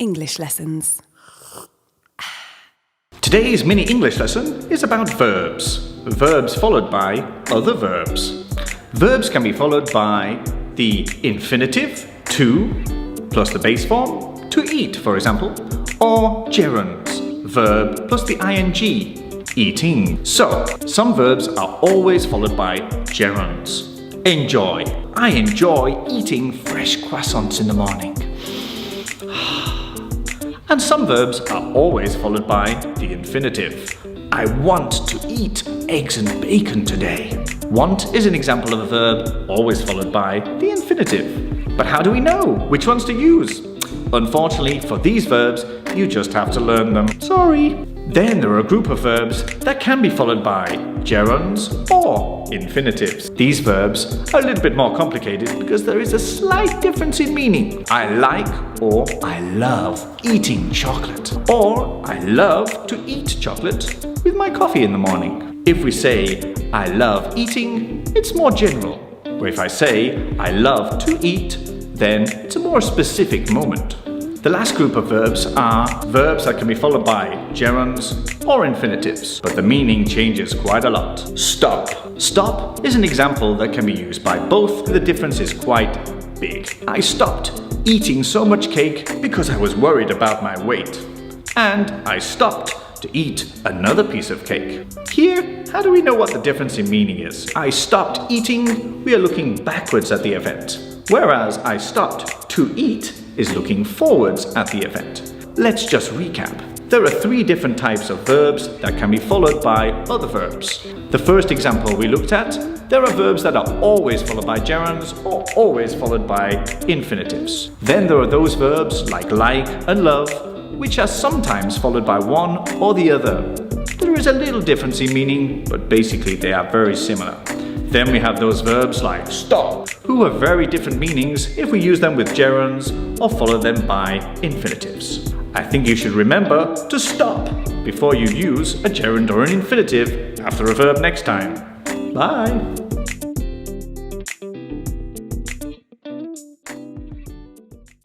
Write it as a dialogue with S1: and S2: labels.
S1: English lessons.
S2: Today's mini English lesson is about verbs. Verbs followed by other verbs. Verbs can be followed by the infinitive, to, plus the base form, to eat, for example, or gerunds, verb plus the ing, eating. So, some verbs are always followed by gerunds. Enjoy. I enjoy eating fresh croissants in the morning. And some verbs are always followed by the infinitive. I want to eat eggs and bacon today. Want is an example of a verb always followed by the infinitive. But how do we know which ones to use? Unfortunately, for these verbs, you just have to learn them. Sorry. Then there are a group of verbs that can be followed by gerunds or infinitives. These verbs are a little bit more complicated because there is a slight difference in meaning. I like or I love eating chocolate. Or I love to eat chocolate with my coffee in the morning. If we say I love eating, it's more general. Or if I say I love to eat, then it's a more specific moment. The last group of verbs are verbs that can be followed by gerunds or infinitives, but the meaning changes quite a lot. Stop. Stop is an example that can be used by both. The difference is quite big. I stopped eating so much cake because I was worried about my weight. And I stopped to eat another piece of cake. Here, how do we know what the difference in meaning is? I stopped eating, we are looking backwards at the event. Whereas I stopped to eat is looking forwards at the event. Let's just recap. There are 3 different types of verbs that can be followed by other verbs. The first example we looked at, there are verbs that are always followed by gerunds or always followed by infinitives. Then there are those verbs like and love, which are sometimes followed by one or the other. There is a little difference in meaning, but basically they are very similar. Then we have those verbs like stop, who have very different meanings if we use them with gerunds or follow them by infinitives. I think you should remember to stop before you use a gerund or an infinitive after a verb next time. Bye!